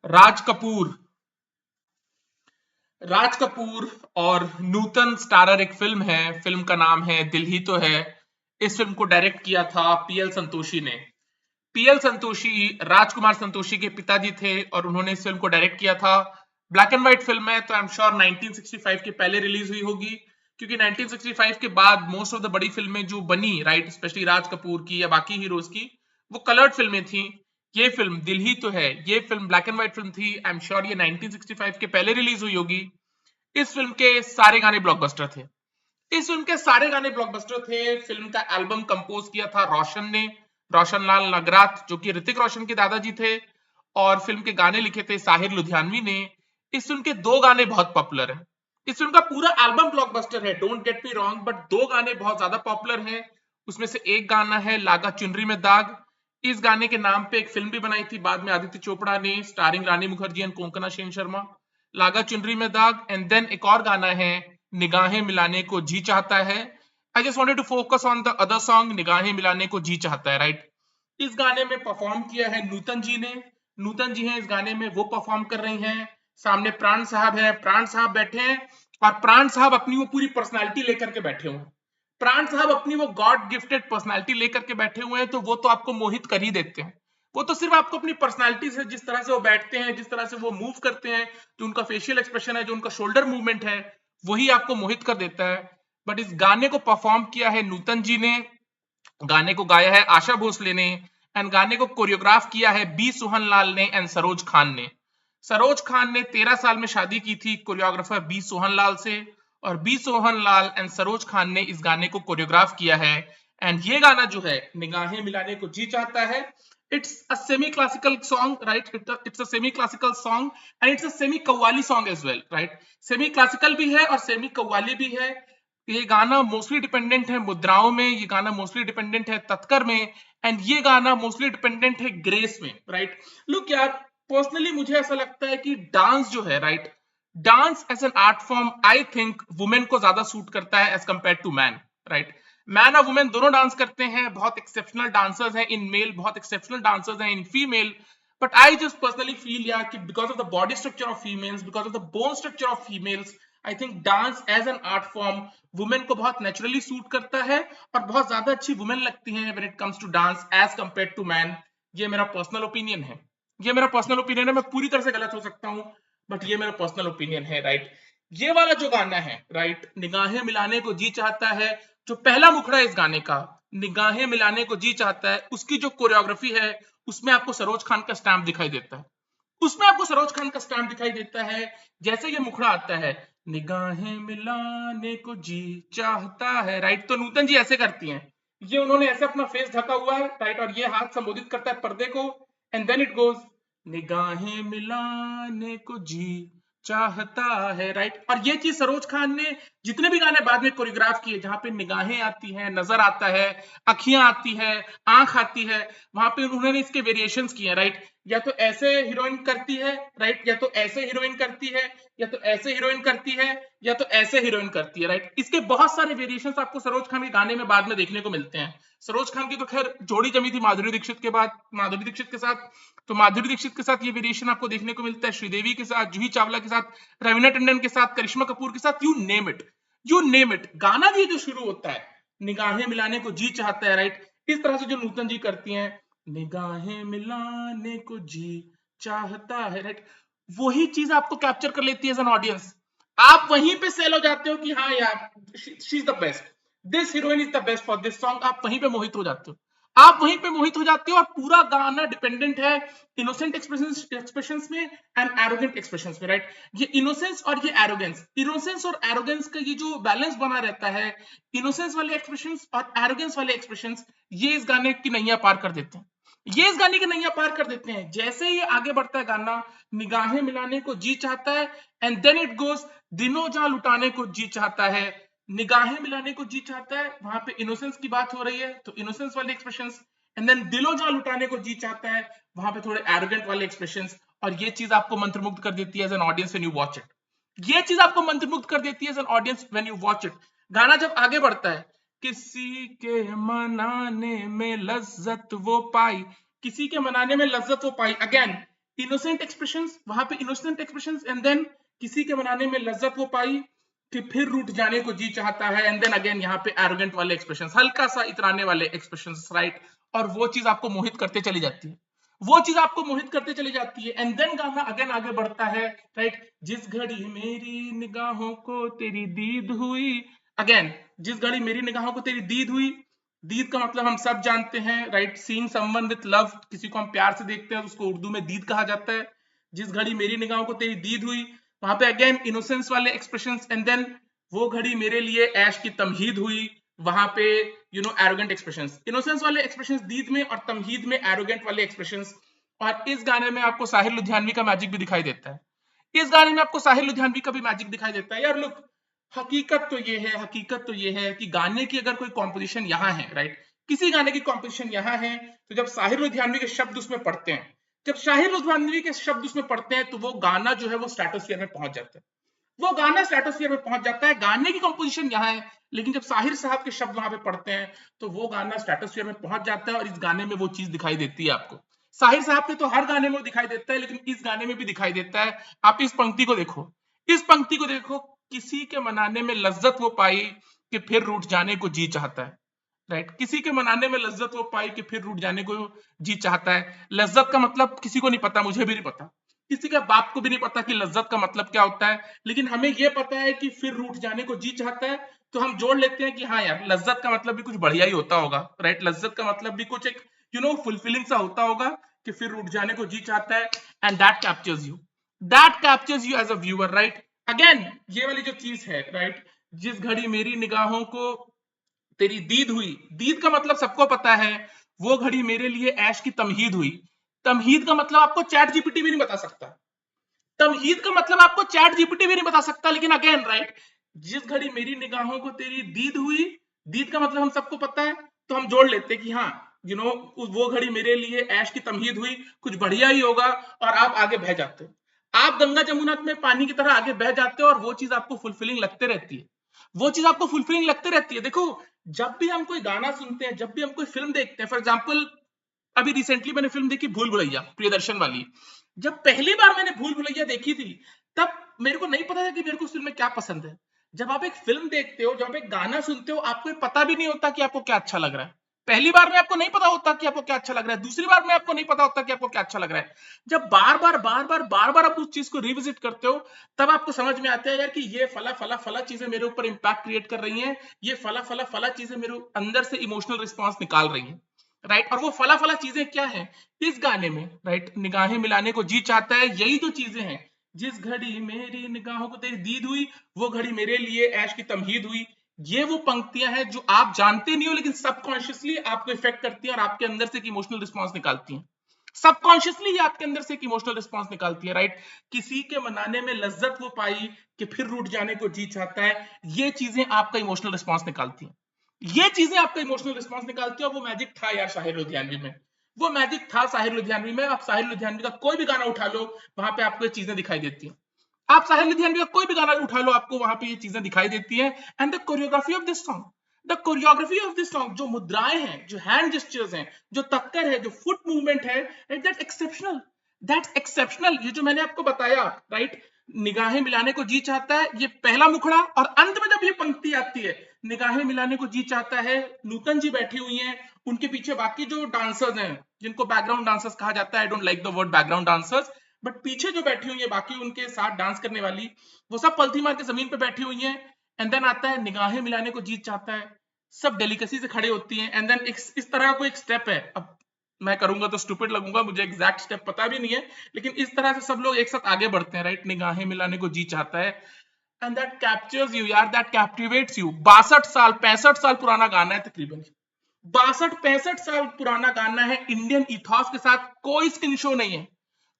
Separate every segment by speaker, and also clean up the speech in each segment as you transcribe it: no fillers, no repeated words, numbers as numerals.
Speaker 1: राज कपूर। राज कपूर और नूतन स्टारर एक फिल्म है, फिल्म का नाम है दिल ही तो है। इस फिल्म को डायरेक्ट किया था पीएल संतोषी ने। पीएल संतोषी राजकुमार संतोषी के पिताजी थे और उन्होंने इस फिल्म को डायरेक्ट किया था। ब्लैक एंड व्हाइट फिल्म है, तो आई एम श्योर 1965 के पहले रिलीज हुई होगी, क्योंकि 1965 के बाद मोस्ट ऑफ द बड़ी फिल्में जो बनी, राइट, स्पेशली राज कपूर की या बाकी हीरोज की, वो कलर्ड फिल्में थी। ये फिल्म दिल ही तो है, ये film black and white film थी। आई एम श्योर ये 1965 के पहले रिलीज हुई होगी। इस फिल्म के सारे गाने ब्लॉकबस्टर थे। इस फिल्म के सारे गाने ब्लॉकबस्टर थे। फिल्म का एल्बम कंपोज किया था रोशन ने, रोशन लाल नागराथ, जो कि ऋतिक रोशन के दादाजी थे। और फिल्म के गाने लिखे थे साहिर लुधियानवी ने। इस फिल्म के दो गाने बहुत पॉपुलर हैं। इस फिल्म का पूरा एल्बम ब्लॉकबस्टर है, don't get me wrong, but दो गाने बहुत ज्यादा पॉपुलर हैं। उसमें से एक गाना है लागा चुनरी में दाग। इस गाने के नाम पे एक फिल्म भी बनाई थी बाद में आदित्य चोपड़ा ने, starring Rani Mukherjee and Konkona Sen Sharma, लागा चुनरी में दाग। एंड देन एक और गाना है निगाहें मिलाने को जी चाहता है। I just wanted to focus on the other song, निगाहें मिलाने को जी चाहता है, राइट। इस गाने में परफॉर्म किया है नूतन जी ने। नूतन जी हैं इस गाने में, वो परफॉर्म कर रही हैं। सामने प्राण साहब है, प्राण साहब बैठे हैं और प्राण साहब अपनी वो पूरी पर्सनालिटी लेकर के बैठे हुए हैं। प्राण साहब अपनी वो गॉड गिफ्टेड पर्सनालिटी लेकर के बैठे हुए हैं, तो वो तो आपको मोहित कर ही देते हैं। वो तो सिर्फ आपको अपनी पर्सनालिटी से, जिस तरह से वो बैठते हैं, जिस तरह से वो मूव करते हैं, जो उनका फेशियल एक्सप्रेशन है, जो उनका शोल्डर मूवमेंट है, वही आपको मोहित कर देता है। बट इस गाने को परफॉर्म किया है नूतन जी ने, गाने को गाया है आशा भोसले ने, एंड गाने को कोरियोग्राफ किया है बी सोहन लाल ने एंड सरोज खान ने। सरोज खान ने 13 साल में शादी की थी कोरियोग्राफर बी सोहन लाल से, और बी सोहन लाल एंड सरोज खान ने इस गाने को कोरियोग्राफ किया है। एंड ये गाना जो है निगाहें मिलाने को जी चाहता है, it's a semi classical song, right. It's a semi classical song and it's a semi qawwali song as well, right. Semi classical भी है और सेमी कव्वाली भी है। ये गाना मोस्टली डिपेंडेंट है मुद्राओं में, ये गाना मोस्टली डिपेंडेंट है तत्कर में, एंड ये गाना मोस्टली डिपेंडेंट है ग्रेस में, राइट। लुक यार, पर्सनली मुझे ऐसा लगता है कि डांस जो है, right, dance as an art form I think women को ज्यादा सूट करता है as compare to man, right. Man और वुमेन दोनों डांस करते हैं, बहुत एक्सेप्शनल डांसर्स हैं इन मेल, बहुत एक्सेप्शनल डांसर्स हैं in female. But I just personally feel यार कि because of the body structure of females, because of the bone structure of females, I think dance as an art form women को बहुत naturally suit करता है और बहुत ज्यादा अच्छी वुमेन लगती हैं when it comes to dance as compare to man. ये मेरा पर्सनल ओपिनियन है। ये मेरा पर्सनल ओपिनियन है, मैं पूरी तरह से गलत हो सकता हूं, बट ये मेरा पर्सनल ओपिनियन है, राइट। ये वाला जो गाना है, राइट, निगाहें मिलाने को जी चाहता है, जो पहला मुखड़ा है इस गाने का, निगाहें मिलाने को जी चाहता है, उसकी जो कोरियोग्राफी है उसमें आपको सरोज खान का स्टैम्प दिखाई देता है। उसमें आपको सरोज खान का स्टैम्प दिखाई देता है। जैसे ये मुखड़ा आता है, निगाहें मिलाने को जी चाहता है, राइट, तो नूतन जी ऐसे करती हैं। ये उन्होंने ऐसे अपना फेस ढका हुआ है, राइट, और ये हाथ संबोधित करता है पर्दे को, एंड देन इट गोज निगाहें मिलाने को जी चाहता है, राइट। और ये चीज सरोज खान ने जितने भी गाने बाद में कोरियोग्राफ किए, जहां पे निगाहें आती हैं, नजर आता है, अखियां आती है, आंख आती है, वहां पे उन्होंने इसके वेरिएशंस किए, राइट। या तो ऐसे हीरोइन करती है, राइट, या तो ऐसे हीरोइन करती है, या तो ऐसे हीरोइन करती है, या तो ऐसे हीरोइन करती है, राइट। इसके बहुत सारे वेरिएशंस आपको सरोज खान के गाने में बाद में देखने को मिलते हैं। सरोज खान की तो खैर जोड़ी जमी थी माधुरी दीक्षित के बाद, माधुरी दीक्षित के साथ, तो माधुरी दीक्षित के साथ ये वेरिएशन आपको देखने को मिलता है, श्रीदेवी के साथ, जूही चावला के साथ, रवीना टंडन के साथ, करिश्मा कपूर के साथ, you name it, you name it. गाना भी जो शुरू होता है निगाहें मिलाने को जी चाहता है, राइट, इस तरह से जो नूतन जी करती हैं, निगाहें मिलाने को जी चाहता है, राइट, वही चीज आपको कैप्चर कर लेती है एज एन ऑडियंस। आप वहीं पे सेल हो जाते हो कि हाँ यार, she is the best, this heroine is the best for this song, आप वहीं पे मोहित हो जाते हो। आप वहीं पे मोहित हो जाते हो, और पूरा गाना डिपेंडेंट है इनोसेंट एक्सप्रेशंस में एंड एरोगेंट एक्सप्रेशंस में, राइट। ये इनोसेंस और ये एरोगेंस, इनोसेंस और एरोगेंस का ये जो बैलेंस बना रहता है, इनोसेंस वाले एक्सप्रेशंस और एरोगेंस वाले एक्सप्रेशंस, ये इस गाने की नैया पार कर देते हैं। ये इस गाने की नैया पार कर देते हैं। जैसे ही आगे बढ़ता है गाना, निगाहें मिलाने को जी चाहता है, एंड देन इट गोज दिनों जहां लुटाने को जी चाहता है, निगाहें मिलाने को जी चाहता है, वहां पे इनोसेंस की बात हो रही है तो इनोसेंस वाले एक्सप्रेशंस, एंड देन दिलों जहां लुटाने को जी चाहता है, वहां पे थोड़े एरोगेंट वाले एक्सप्रेशंस। और ये चीज आपको मंत्रमुग्ध कर देती है as an audience when you watch it. ये चीज आपको मंत्रमुग्ध कर देती है as an audience when you watch it. गाना जब आगे बढ़ता है, किसी के मनाने में लज्जत वो पाई, किसी के मनाने में लज्जत वो पाई, अगेन इनोसेंट एक्सप्रेशंस, वहां पे इनोसेंट एक्सप्रेशंस, एंड देन किसी के मनाने में लज्जत वो पाई कि फिर रूठ जाने को जी चाहता है, एंड देन अगेन यहाँ पे एरोगेंट वाले एक्सप्रेशंस, हल्का सा इतराने वाले एक्सप्रेशंस, राइट। और वो चीज आपको मोहित करते चली जाती है, वो चीज आपको मोहित करते चली जाती है, एंड देन गाना अगेन आगे बढ़ता है, राइट। जिस घड़ी मेरी निगाहों को तेरी दीद हुई, अगेन जिस घड़ी मेरी निगाहों को तेरी दीद हुई, दीद का मतलब हम सब जानते हैं, right. Seeing someone with love, किसी को हम प्यार से देखते हैं उसको उर्दू में दीद कहा जाता है। जिस घड़ी मेरी निगाहों को तेरी दीद हुई, वहां पे अगेन इनोसेंस वाले एक्सप्रेशंस, एंड देन वो घड़ी मेरे लिए ऐश की तमहीद हुई, वहां पे एरोगेंट एक्सप्रेशंस, इनोसेंस वाले एक्सप्रेशंस दीद में और तमहीद में एरोगेंट वाले एक्सप्रेशंस। और इस गाने में आपको साहिर लुधियानवी का मैजिक भी दिखाई देता है, इस गाने में आपको साहिर लुधियानवी का भी मैजिक दिखाई देता है। यार लुक, हकीकत तो ये है, हकीकत तो ये है कि गाने की अगर कोई कॉम्पोजिशन यहाँ है, राइट, किसी गाने की कॉम्पोजिशन यहाँ है, तो जब साहिर लुधियानवी के शब्द उसमें पढ़ते हैं, जब शाहिर लुधियानवी के शब्द उसमें पढ़ते हैं, तो वो गाना जो है वो स्ट्रेटोस्फीयर में पहुंच जाता है, वो गाना स्ट्रेटोस्फीयर में पहुंच जाता है। गाने की कंपोजिशन यहाँ है, लेकिन जब साहिर साहब के शब्द वहां पे पढ़ते हैं, तो वो गाना स्ट्रेटोस्फीयर में पहुंच जाता है, और इस गाने में वो चीज दिखाई देती है आपको। साहिर साहब के तो हर गाने में दिखाई देता है, लेकिन इस गाने में भी दिखाई देता है। आप इस पंक्ति को देखो, इस पंक्ति को देखो, किसी के मनाने में लज्जत वो पाई कि फिर रूठ जाने को जी चाहता है, राइट। किसी के मनाने में लज्जत वो पाई कि फिर रूठ जाने को जी चाहता है। लज्जत का मतलब किसी को नहीं पता, मुझे भी नहीं पता, किसी के बाप को भी नहीं पता कि लज्जत का मतलब क्या होता है, लेकिन हमें यह पता है कि फिर रूठ जाने को जी चाहता है, तो हम जोड़ लेते हैं कि हाँ यार, लज्जत का मतलब भी कुछ बढ़िया ही होता होगा, राइट। लज्जत का मतलब भी कुछ एक फुलफिलिंग सा होता होगा कि फिर रूठ जाने को जी चाहता है, and that captures you as a viewer, right. Again ये वाली जो चीज है, राइट, जिस घड़ी मेरी निगाहों को तेरी दीद हुई, दीद का मतलब सबको पता है, वो घड़ी मेरे लिए ऐश की तमहीद हुई। तमहीद का मतलब आपको चैट जीपीटी भी नहीं बता सकता, तमहीद का मतलब आपको चैट जीपीटी भी नहीं बता सकता, लेकिन अगेन, राइट, जिस घड़ी मेरी निगाहों को तेरी दीद हुई, दीद का मतलब हम सबको पता है, तो हम जोड़ लेते कि हाँ, वो घड़ी मेरे लिए ऐश की तमहीद हुई, कुछ बढ़िया ही होगा, और आप आगे बह जाते हो, आप गंगा जमुना में पानी की तरह आगे बह जाते हो, और वो चीज आपको फुलफिलिंग लगते रहती है, वो चीज आपको फुलफिलिंग लगते रहती है। देखो, जब भी हम कोई गाना सुनते हैं, जब भी हम कोई फिल्म देखते हैं, फॉर एग्जाम्पल अभी रिसेंटली मैंने फिल्म देखी भूल भुलैया, प्रियदर्शन वाली। जब पहली बार मैंने भूल भुलैया देखी थी, तब मेरे को नहीं पता था कि मेरे को उस फिल्म में क्या पसंद है। जब आप एक फिल्म देखते हो, जब आप एक गाना सुनते हो, आपको पता भी नहीं होता कि आपको क्या अच्छा लग रहा है। पहली बार में आपको नहीं पता होता कि आपको क्या अच्छा लग रहा है, दूसरी बार में आपको नहीं पता होता कि आपको क्या अच्छा लग रहा है। जब बार बार आप उस चीज को रिविजिट करते हो, तब आपको समझ में आता है यार कि ये फला फला फला चीजें मेरे ऊपर इंपैक्ट क्रिएट कर रही हैं, ये फला फला फला चीजें मेरे अंदर से इमोशनल रिस्पॉन्स निकाल रही हैं, राइट। और वो फला फला चीजें क्या है इस गाने में, राइट। निगाहें मिलाने को जी चाहता है, यही तो चीजें हैं। जिस घड़ी मेरी निगाहों को तेरी दीद हुई, वो घड़ी मेरे लिए ऐश की तमहीद हुई। ये वो पंक्तियां हैं जो आप जानते नहीं हो, लेकिन सबकॉन्शियसली आपको इफेक्ट करती हैं और आपके अंदर से एक इमोशनल रिस्पॉन्स निकालती हैं। सबकॉन्शियसली आपके अंदर से एक इमोशनल रिस्पॉन्स निकालती है, राइट। किसी के मनाने में लज्जत वो पाई कि फिर रूठ जाने को जी चाहता है, ये चीजें आपका इमोशनल रिस्पॉन्स निकालती हैं, ये चीजें आपका इमोशनल रिस्पॉन्स निकालती है। और वो मैजिक था यार साहिर लुधियानवी में, वो मैजिक था साहिर लुधियानवी में। आप साहिर लुधियानवी का कोई भी गाना उठा लो, वहां पे आपको ये चीजें दिखाई देती हैं। आप साहिर लुधियानवी का कोई भी गाना उठा लो, आपको वहां पे ये चीजें दिखाई देती हैं। And the choreography of this song, the choreography of this song, जो मुद्राएं हैं, जो हैंड जेस्चर्स हैं, जो तक्कर है, जो फुट मूवमेंट है, दैट्स एक्सेप्शनल, दैट्स एक्सेप्शनल। ये जो मैंने आपको बताया, राइट, निगाहें मिलाने को जी चाहता है, ये पहला मुखड़ा, और अंत में जब ये पंक्ति आती है, निगाहें मिलाने को जी चाहता है, नूतन जी बैठी हुई हैं, उनके पीछे बाकी जो डांसर्स हैं, जिनको बैकग्राउंड डांसर्स कहा जाता है, I don't like the word background dancers, but पीछे जो बैठी हुई है बाकी उनके साथ डांस करने वाली, वो सब पलथी मार के जमीन पे बैठी हुई हैं। एंड देन आता है निगाहें मिलाने को जी चाहता है, सब डेलिकेसी से खड़े होती हैं। एंड देन इस तरह को एक स्टेप है, अब मैं करूंगा तो स्टूपिड लगूंगा, मुझे एग्जैक्ट स्टेप पता भी नहीं है, लेकिन इस तरह से सब लोग एक साथ आगे बढ़ते हैं, राइट। निगाहें मिलाने को जी चाहता है, एंड दैट कैप्चर्स यू यार, दैट कैप्टिवेट्स यू। 62 साल 65 साल पुराना गाना है तकरीबन, 62 65 साल पुराना गाना है, इंडियन इथॉस के साथ कोई स्किन शो नहीं है,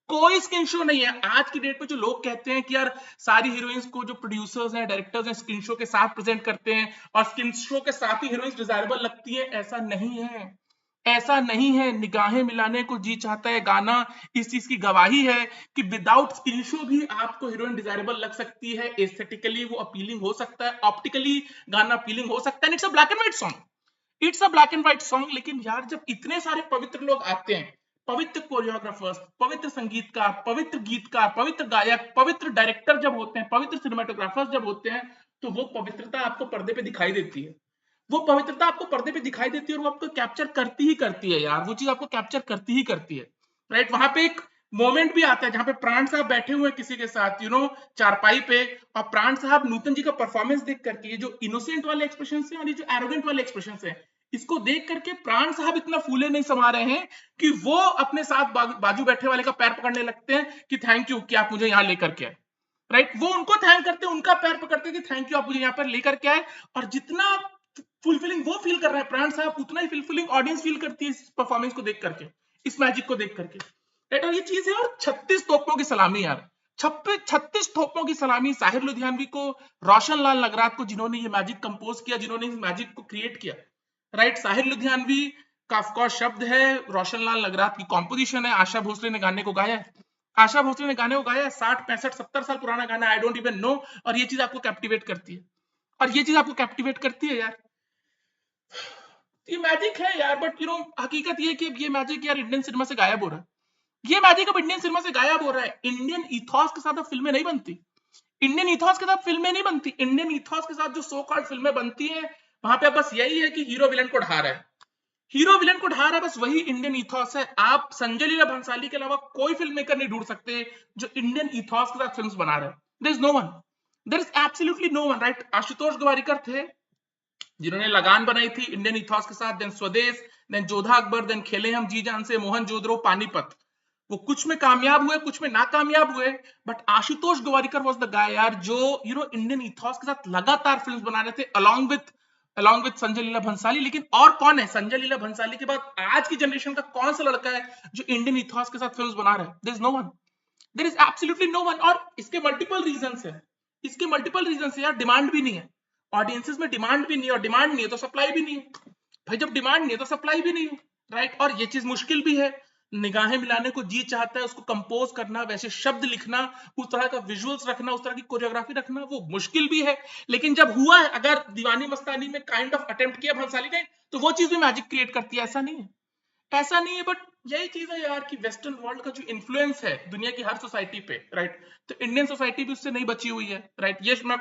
Speaker 1: कोई स्किन शो नहीं है। आज की डेट में जो लोग कहते हैं कि यार सारी हीरोइंस को जो प्रोड्यूसर्स हैं, डायरेक्टर्स हैं, स्किन शो के साथ प्रेजेंट करते हैं, और स्किन शो के साथ ही हीरोइंस डिजायरेबल लगती है, ऐसा नहीं है, ऐसा नहीं है। निगाहें मिलाने को जी चाहता है गाना इस चीज की गवाही है कि विदाउट स्किन शो भी आपको हीरोइन डिजायरेबल लग सकती है, एस्थेटिकली वो अपीलिंग हो सकता है, ऑप्टिकली गाना अपीलिंग हो सकता है। It's a black and white song, it's a black and white song. लेकिन यार जब इतने सारे पवित्र लोग आते हैं, पवित्र कोरियोग्राफर्स, पवित्र संगीतकार, पवित्र गीतकार, पवित्र गायक, पवित्र डायरेक्टर जब होते हैं, पवित्र सिनेमाटोग्राफर्स जब होते हैं, तो वो पवित्रता आपको पर्दे पे दिखाई देती है। वो पवित्रता आपको पर्दे पे दिखाई देती है और वो आपको कैप्चर करती है यार, वो चीज आपको कैप्चर करती ही करती है, राइट। वहां पे एक मोमेंट भी आता है जहां पे प्राण साहब बैठे हुए हैं किसी के साथ, चारपाई पे, और प्राण साहब नूतन जी का परफॉर्मेंस देख करके, ये जो इनोसेंट वाले एक्सप्रेशन है और ये जो एरोगेंट वाले एक्सप्रेशन है, इसको देख करके प्राण साहब इतना फूले नहीं समा रहे हैं कि वो अपने साथ बाजू बैठे वाले का पैर पकड़ने लगते हैं कि थैंक यू कि आप मुझे यहाँ लेकर के आए, राइट। वो उनको थैंक करते हैं, उनका पैर पकड़ते हैं कि थैंक यू आप मुझे यहाँ पर लेकर के आए। और जितना फुलफिलिंग वो फील कर रहे हैं प्राण साहब, उतना ही फुलफिलिंग ऑडियंस फील करती है इस परफॉर्मेंस को देख करके, इस मैजिक को देख करके, राइट। और ये चीज है। और 36 तोपों की सलामी यार, 36 तोपों की सलामी साहिर लुधियानवी को, रोशन लाल नगरात को, जिन्होंने ये मैजिक कंपोज किया, जिन्होंने इस मैजिक को क्रिएट किया, राइट। साहिर लुधियानवी का ऑफकोर्स शब्द है, रोशन लाल नगरात की कॉम्पोजिशन है, आशा भोसले ने गाने को गाया है, आशा भोसले ने गाने को गाया है, 60 65 70 साल पुराना गाना, आई डोंट इवन नो। और ये चीज आपको कैप्टिवेट करती है, और ये चीज आपको कैप्टिवेट करती है यार। ये मैजिक है यार, बट हकीकत ये है कि ये मैजिक यार इंडियन सिनेमा से गायब हो रहा है। ये मैजिक अब इंडियन सिनेमा से गायब हो रहा है। इंडियन इथॉस के साथ अब फिल्में नहीं बनती, इंडियन इथॉस के साथ फिल्में नहीं बनती। इंडियन इथॉस के साथ जो सो कॉल्ड फिल्में बनती हैं, वहां पे बस यही है कि हीरो विलन को ढा रहा है, हीरो विलन को ढा रहा है, बस वही इंडियन इथॉस है। आप संजय लीला भंसाली के अलावा कोई फिल्म मेकर नहीं ढूंढ सकते जो इंडियन इथॉस के साथ फिल्म्स बना रहा है। There is no one, there is absolutely no one, right. Ashutosh Gowariker थे जिन्होंने लगान बनाई थी इंडियन इथॉस के साथ, देन स्वदेश, देन जोधा अकबर, देन खेले हम जी जान से, मोहन जोदड़ो, पानीपत। वो कुछ में कामयाब हुए, कुछ में नाकामयाब हुए, but Ashutosh Gowariker was the guy यार, जो इंडियन इथॉस के साथ लगातार फिल्म्स बना रहे थे अलोंग विद संजय लीला भंसाली। लेकिन और कौन है संजय लीला भंसाली के बाद आज की जनरेशन का कौन सा लड़का है जो इंडियन इथॉस के साथ फिल्म्स बना रहा है? There is no one, there is absolutely no one. और इसके मल्टीपल रीजंस है, इसके मल्टीपल रीजंस है यार। डिमांड भी नहीं है, ऑडियंसेस में डिमांड भी नहीं है, और डिमांड नहीं है तो सप्लाई भी नहीं है भाई। जब डिमांड नहीं है तो सप्लाई भी नहीं है, राइट। और ये चीज मुश्किल भी है, निगाहें मिलाने को जी चाहता है, उसको कंपोज करना, वैसे शब्द लिखना, उस तरह का विजुअल्स रखना, उस तरह की कोरियोग्राफी रखना, वो मुश्किल भी है। लेकिन जब हुआ है, अगर दीवानी मस्तानी में काइंड ऑफ अटेम्प्ट किया भंसाली ने, तो वो चीज भी मैजिक क्रिएट करती है, ऐसा नहीं है, ऐसा नहीं है। बट यही चीज है यार कि वेस्टर्न वर्ल्ड का जो इन्फ्लुएंस है दुनिया की हर सोसाइटी पे, राइट, तो इंडियन सोसाइटी भी उससे नहीं बची हुई है, राइट। ये मैं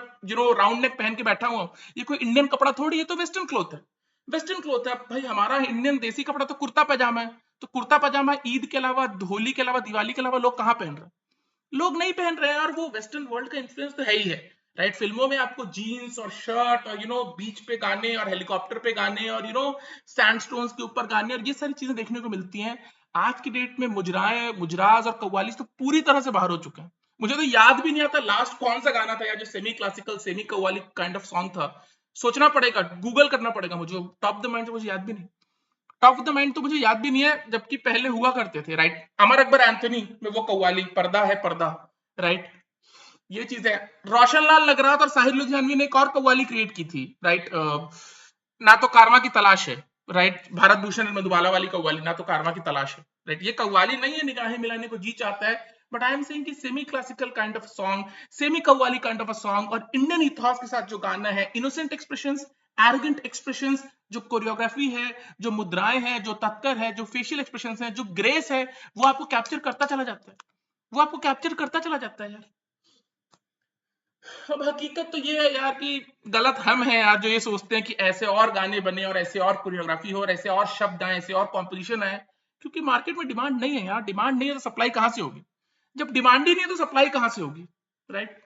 Speaker 1: राउंड नेक पहन के बैठा हुआ, ये कोई इंडियन कपड़ा थोड़ी है, तो वेस्टर्न क्लोथ है, वेस्टर्न क्लोथ है भाई। हमारा इंडियन देसी कपड़ा तो कुर्ता पैजामा है, तो कुर्ता पैजामा ईद के अलावा, होली के अलावा, दिवाली के अलावा लोग कहाँ पहन रहे हैं? लोग नहीं पहन रहे हैं, और वो वेस्टर्न वर्ल्ड का इन्फ्लुएंस तो है ही है, राइट। फिल्मों में आपको जीन्स और शर्ट और बीच पे गाने और हेलीकॉप्टर पे गाने और सैंडस्टोन्स के ऊपर गाने और ये सारी चीजें देखने को मिलती हैं। आज की डेट में मुजराज और कव्वाली तो पूरी तरह से बाहर हो चुके हैं। मुझे तो याद भी नहीं आता लास्ट कौन सा गाना था यार जो semi classical semi qawwali kind of song था। सोचना पड़ेगा, गूगल करना पड़ेगा मुझे, टॉप द माइंड मुझे याद भी नहीं, टॉप ऑफ द माइंड तो मुझे याद भी नहीं है, जबकि पहले हुआ करते थे, राइट। अमर अकबर एंथोनी में वो कव्वाली, पर्दा है पर्दा, राइट। ये चीज है। रोशन लाल नगरात और साहिर लुधियानवी ने एक और कव्वाली क्रिएट की थी, राइट, ना तो कारवा की तलाश है, राइट। भारत भूषण मधुबाला वाली कव्वाली, ना तो कारवा की तलाश है, राइट। ये कव्वाली नहीं है निगाहें मिलाने को जी चाहता है, बट आई एम सेइंग कि semi classical kind of song, semi qawwali kind of a song, और इंडियन इथॉस के साथ जो गाना है, इनोसेंट एक्सप्रेशंस, एरोगेंट एक्सप्रेशंस, जो कोरियोग्राफी है, जो मुद्राएं हैं, जो तत्कर है, जो फेशियल एक्सप्रेशंस हैं, जो ग्रेस है, वो आपको कैप्चर करता चला जाता है, वो आपको कैप्चर करता चला जाता है यार। अब हकीकत तो ये है यार कि गलत हम हैं यार जो ये सोचते हैं कि ऐसे और गाने बने और ऐसे और कोरियोग्राफी हो और ऐसे और शब्द आए, ऐसे और कॉम्पोजिशन आए, क्योंकि मार्केट में डिमांड नहीं है यार। डिमांड नहीं है तो सप्लाई कहां से होगी? जब डिमांड ही नहीं है तो सप्लाई कहां से होगी, राइट।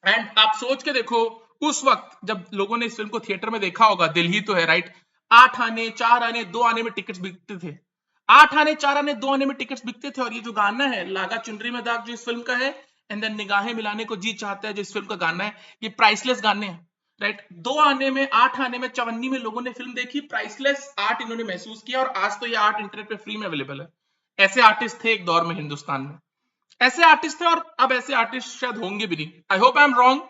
Speaker 1: एंड आप सोच के देखो, उस वक्त जब लोगों ने इस फिल्म को थिएटर में देखा होगा, दिल ही तो है, राइट, 8 आने 4 आने 2 आने में टिकट्स बिकते थे, 8 आने 4 आने 2 आने में टिकट्स बिकते थे। और ये जो गाना है लागा चुनरी में दाग जो इस फिल्म का है, एंड देन निगाहें मिलाने को जी चाहता है जो इस फिल्म का गाना है, ये प्राइसलेस गाने हैं, राइट। 2 आने में 8 आने में चवन्नी में लोगों ने फिल्म देखी, प्राइसलेस आर्ट इन्होंने महसूस किया, और आज तो ये आर्ट इंटरनेट पे फ्री में अवेलेबल है। ऐसे आर्टिस्ट थे एक दौर में हिंदुस्तान में, ऐसे आर्टिस्ट थे, और अब ऐसे आर्टिस्ट शायद होंगे भी नहीं। I hope I am wrong,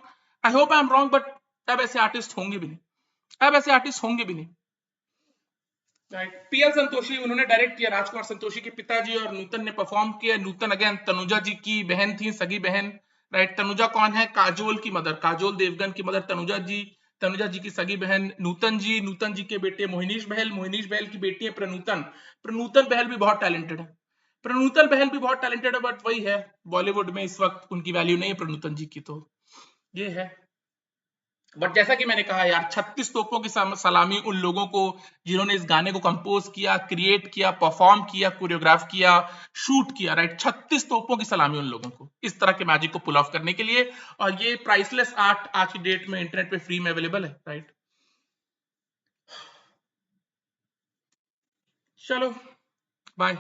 Speaker 1: I hope I am wrong, but अब ऐसे आर्टिस्ट होंगे भी नहीं, अब ऐसे आर्टिस्ट होंगे भी नहीं, राइट। पीएल संतोषी उन्होंने डायरेक्ट किया, राजकुमार संतोषी के पिताजी, और नूतन ने परफॉर्म किया। नूतन अगेन तनुजा जी की बहन थी, सगी बहन, राइट। तनुजा कौन है? काजोल की मदर, काजोल देवगन की मदर तनुजा जी तनुजा जी की सगी बहन नूतन जी के बेटे मोहिनीश बहल की बेटी है प्रनूतन बहल भी बहुत टैलेंटेड है। प्रनूतन बहल भी बहुत टैलेंटेड है, बट वही है, बॉलीवुड में इस वक्त उनकी वैल्यू नहीं है प्रनूतन जी की, तो ये है। बट जैसा कि मैंने कहा यार, 36 तोपों की सलामी उन लोगों को जिन्होंने इस गाने को कंपोज किया, क्रिएट किया, परफॉर्म किया, कोरियोग्राफ किया, शूट किया, राइट। 36 तोपों की सलामी उन लोगों को इस तरह के मैजिक को पुल ऑफ करने के लिए। और ये प्राइसलेस आर्ट आज की डेट में इंटरनेट पे फ्री में अवेलेबल है, राइट। चलो, बाय।